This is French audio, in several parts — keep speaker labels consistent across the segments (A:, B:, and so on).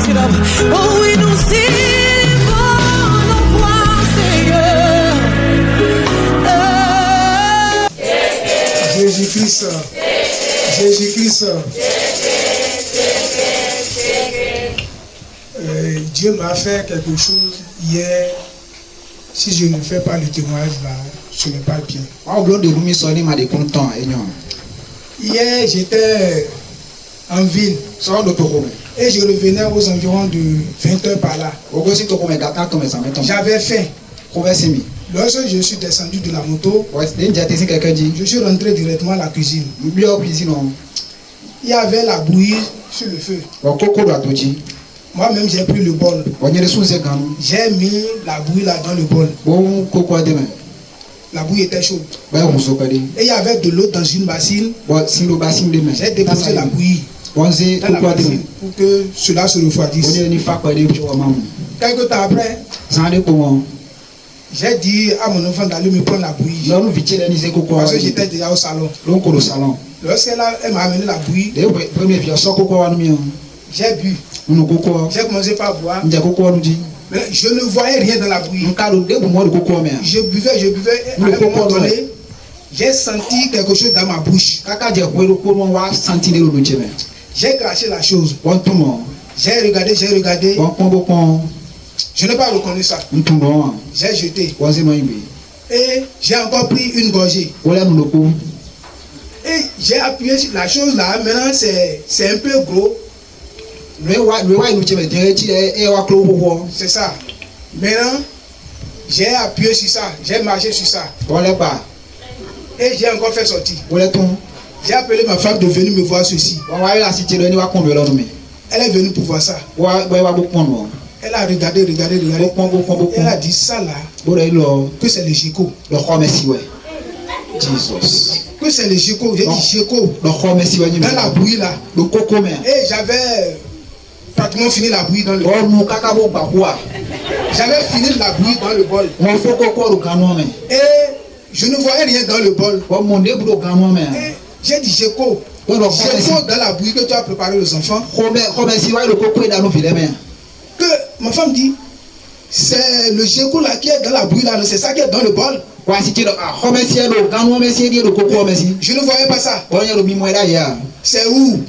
A: raise it up. Oh, oui, nous célébrons nos voix, Seigneur.
B: Jésus-Christ. Jésus-Christ. Dieu m'a fait quelque chose hier. Si je ne fais pas le témoignage là, ce n'est pas bien. Hier, j'étais en ville et je revenais aux environs de 20h par là. J'avais faim. Lorsque je suis descendu de la moto, je suis rentré directement à la cuisine. Il y avait la bouillie sur le feu. Moi-même, j'ai pris le bol. J'ai mis la bouillie là dans le bol. La bouillie était chaude. Et il y avait de l'eau dans une bassine. J'ai déposé la bouillie dans la bassine pour que cela se refroidisse. Quelques temps après, j'ai dit à mon enfant d'aller me prendre la bouillie. Parce que j'étais déjà au salon. Lorsqu'elle m'a amené la bouillie, j'ai bu. J'ai commencé par boire. Mais je ne voyais rien dans la bouillie. Je buvais. À un moment donné, j'ai senti quelque chose dans ma bouche. J'ai craché la chose. J'ai regardé. Je n'ai pas reconnu ça. J'ai jeté. Et j'ai encore pris une gorgée. Et j'ai appuyé sur la chose là. Maintenant, c'est un peu gros. C'est ça. Maintenant, j'ai appuyé sur ça. J'ai marché sur ça. Et j'ai encore fait sortir. J'ai appelé ma femme de venir me voir ceci. Elle est venue pour voir ça. Elle a regardé. Elle a dit ça là. Que c'est le Géco. Que c'est le Géco. J'ai dit Géco. Dans la bouillie là. Et j'avais pratiquement fini la bouillie dans le bol. J'avais fini la bouillie dans le bol. Et je ne voyais rien dans le bol. Et j'ai dit Géco. Géco dans la bouillie que tu as préparé aux enfants. Que ma femme dit, c'est le Géco là qui est dans la bouillie là, c'est ça qui est dans le bol. Je ne voyais pas ça. C'est où?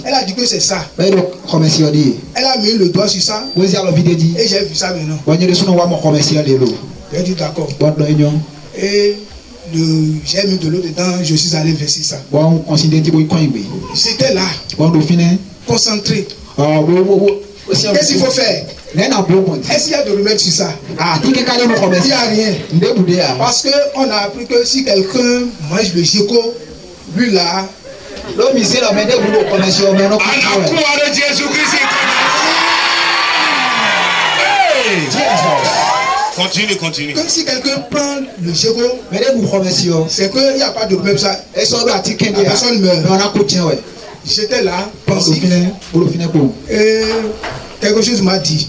B: Elle a dit que c'est ça. Elle a mis le doigt sur ça. Et j'ai vu ça maintenant. J'ai dit d'accord. Et j'ai mis de l'eau dedans, je suis allé verser ça. J'étais là, concentré. Qu'est-ce qu'il faut faire? Est-ce qu'il y a de remède sur ça? Il n'y a rien. Parce qu'on a appris que si quelqu'un mange le Géco, lui là,
C: à la croix de Jésus-Christ. Continue.
B: Comme si quelqu'un prend le Géco, c'est qu'il n'y a pas de remède ça. La personne meurt. J'étais là, pensif. Et quelque chose m'a dit.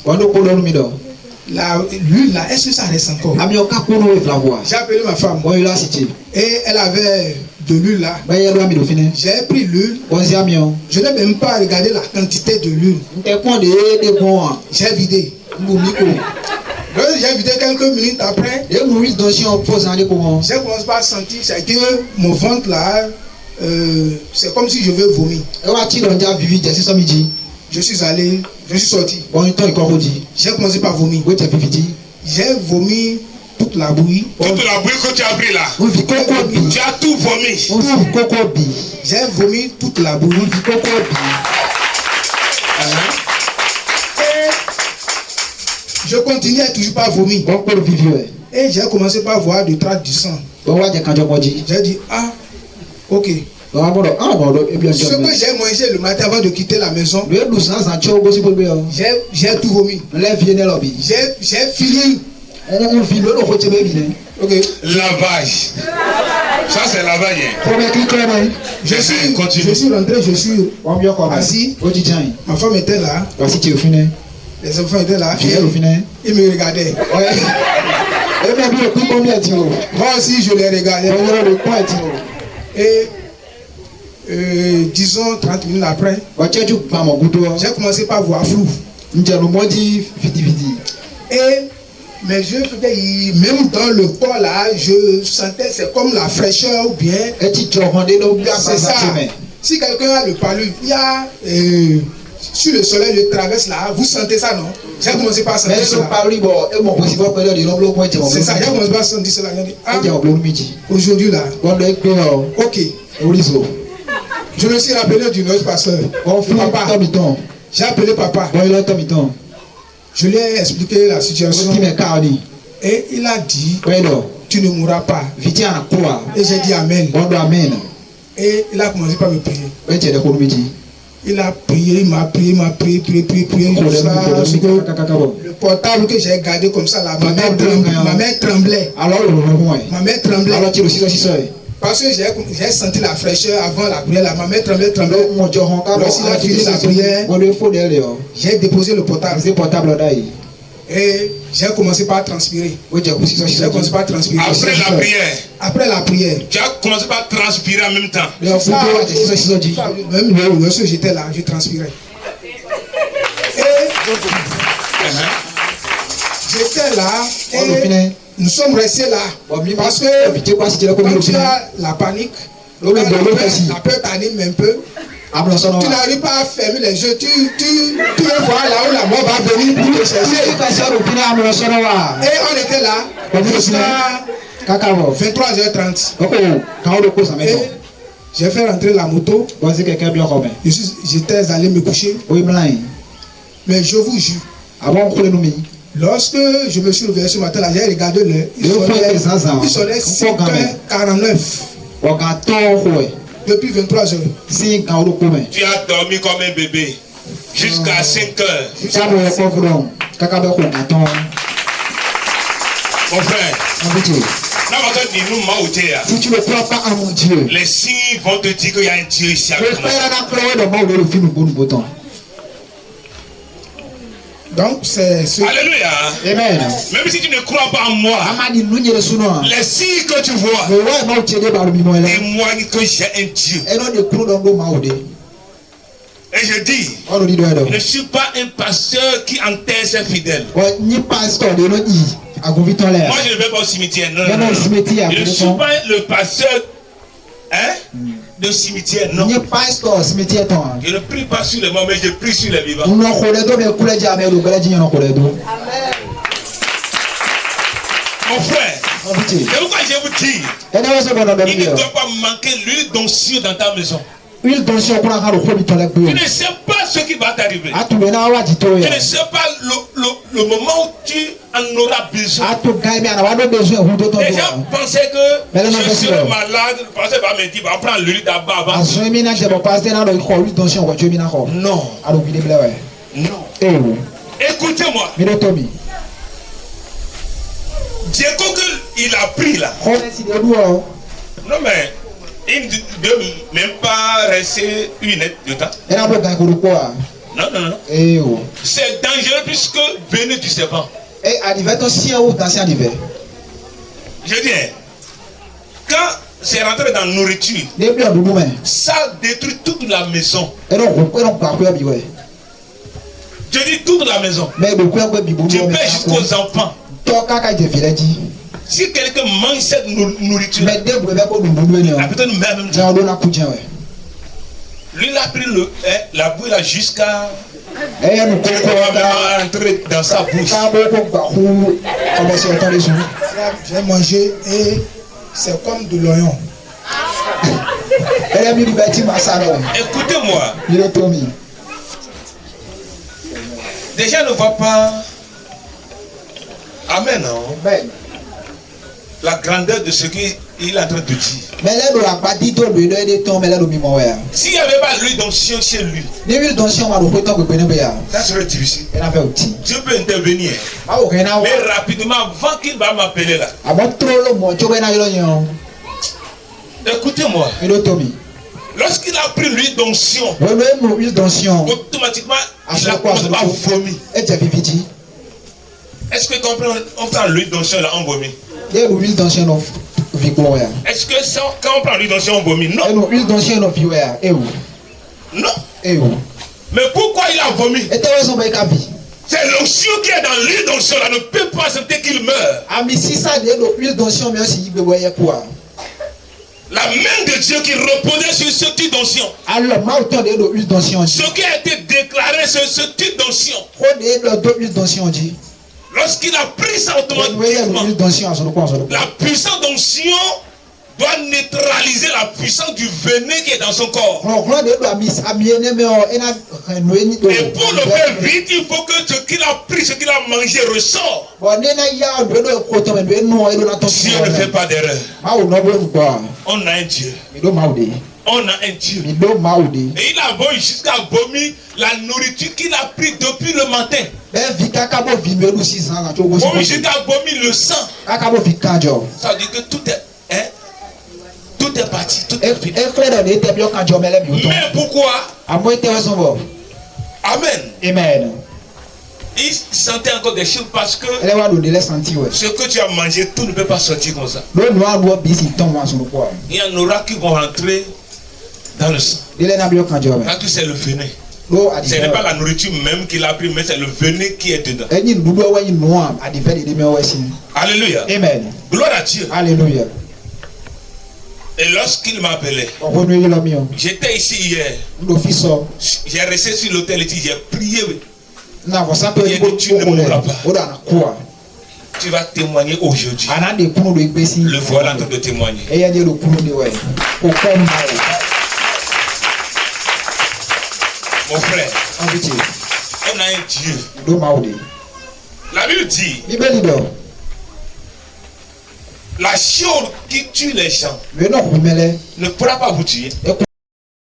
B: L'huile là, est-ce que ça reste encore? J'ai appelé ma femme. Et elle avait de l'huile là. J'ai pris l'huile. Je n'ai même pas regardé la quantité de l'huile. J'ai vidé. J'ai vidé quelques minutes après. J'ai commencé à sentir que mon ventre là, c'est comme si je veux vomir. Je suis allé, je suis sorti. J'ai commencé par vomir. J'ai vomi toute la bouillie.
C: Toute la bouillie que tu as pris là. Tu as tout vomi.
B: J'ai vomi toute la bouillie. Et je continuais toujours pas vomir. Et j'ai commencé par voir des traces du sang. J'ai dit, ok. Ce que j'ai mangé le matin avant de quitter la maison, j'ai tout vomi. J'ai fini. Ok.
C: Lavage. Ça c'est lavage.
B: Je suis rentré, je suis assis. Ma femme était là. Les enfants étaient là. Ils me regardaient. Moi aussi je les regardais. Et disons 30 minutes après, j'ai commencé par voir flou. Et mes yeux, même dans le corps là, je sentais c'est comme la fraîcheur ou bien. C'est ça. Si quelqu'un a le palu, il y a sur le soleil, je traverse là, vous sentez ça, non? J'ai commencé par sentir ça. C'est ça, j'ai commencé par sentir cela. Aujourd'hui là, ok. Je me suis rappelé d'une autre pasteur. Papa. J'ai appelé papa. Je lui ai expliqué la situation. Et il a dit, tu ne mourras pas. Et j'ai dit amen. Et il a commencé par me prier. Il a prié, il m'a prié. Le portable que j'ai gardé comme ça, là, ma main tremblait. Parce que j'ai senti la fraîcheur avant la prière, là, ma main tremblait. Lorsqu'il a fini la prière, j'ai déposé le portable. Et j'ai commencé par transpirer. Après la prière.
C: Tu as commencé par transpirer en même temps.
B: Même lorsque j'étais là, je transpirais. Et j'étais là et nous sommes restés là. Parce que quand tu as la panique, la peur t'anime un peu. Tu n'arrives pas à fermer les yeux, tu veux voir là où la mort va venir pour te chercher. Et on était là jusqu'à 23h30. Et j'ai fait rentrer la moto. J'étais allé me coucher. Mais je vous jure, lorsque je me suis réveillé ce matin là, j'ai regardé l'heure. Il sonnait 5h49. Depuis 23h.
C: Tu as dormi comme un bébé jusqu'à 5h. Mon frère,
D: si tu ne crois pas à mon Dieu,
C: les signes vont te dire qu'il y a un Dieu ici avec moi.
B: Donc c'est ce...
C: Alléluia.
D: Amen.
C: Même si tu ne crois pas en moi, les signes que tu vois témoignent que j'ai un Dieu. Et je dis, je ne suis pas un pasteur qui enterre ses fidèles. Moi, je ne vais pas au cimetière. Non. Je ne suis pas le pasteur de cimetière. Non. Je ne prie pas sur les morts, mais je prie sur les vivants. Mon frère, c'est pourquoi je vous dis, il ne doit pas manquer l'huile d'onction dans ta maison. Tu ne sais pas ce qui va t'arriver. Tu ne sais pas le moment où tu en auras besoin. Les gens pensaient que je serais malade. Le pasteur va me dire, va prendre l'huile d'abord. Non. Non. Écoutez-moi. Dieu, il a pris là. Non mais, il ne peut même pas rester une heure de temps. Non. C'est dangereux puisque venez du serpent. Je dis, quand c'est rentré dans la nourriture, ça détruit toute la maison. Je dis toute la maison. Tu paies jusqu'aux enfants. Si quelqu'un mange cette nourriture, la personne même lui il a pris la bouille là jusqu'à entrer dans sa bouche.
B: J'ai mangé et c'est comme de l'oignon.
C: Écoutez-moi. Les gens ne voient pas. Amen. La grandeur de ce qu'il est en train de dire. S'il n'y avait pas l'huile d'onction chez lui, ça serait difficile. Dieu peut intervenir. Mais rapidement, avant qu'il va m'appeler là. Écoutez-moi. Lorsqu'il a pris l'huile d'onction, automatiquement, il a commencé à vomir. Est-ce que quand on prend l'huile d'onction là, on vomit? Est-ce que quand on prend l'huile d'onction, on vomit? Non. Non. Mais pourquoi il a vomi? C'est l'onction qui est dans l'huile d'onction là ne peut pas accepter qu'il meure.
D: Ami si ça de l'huile d'onction mais aussi il voyait quoi.
C: La main de Dieu qui reposait sur ce type d'onction.
D: Alors ma autant de l'huile d'onction.
C: Ce qui a été déclaré sur ce type d'onction.
D: De l'huile d'onction dit.
C: Lorsqu'il a pris ça automatiquement, la puissance d'onction doit neutraliser la puissance du venin qui est dans son corps. Et pour le faire vite, il faut que ce qu'il a pris, ce qu'il a mangé ressort. Dieu ne fait pas d'erreur. On a un Dieu. On a un Dieu. Et il a vomi jusqu'à vomir la nourriture qu'il a pris depuis le matin. Vomi jusqu'à vomir le sang. Ça veut dire que tout est, tout est parti. Tout est fini. Mais pourquoi? Amen.
D: Amen.
C: Il sentait encore des choses parce que ce que tu as mangé, tout ne peut pas sortir comme ça. Il y en aura qui vont rentrer dans le sang. Parce que c'est le venin. Ce n'est pas la nourriture même qu'il a pris, mais c'est le venin qui est dedans. Alléluia.
D: Amen.
C: Gloire à Dieu.
D: Alléluia.
C: Et lorsqu'il m'appelait, j'étais ici hier. J'ai resté sur l'hôtel et j'ai prié. Il a dit, tu ne mourras pas. Tu vas témoigner aujourd'hui. Le voilà en train de témoigner. Mon frère, on a un Dieu. La Bible dit, la chose qui tue les gens ne pourra pas vous tuer.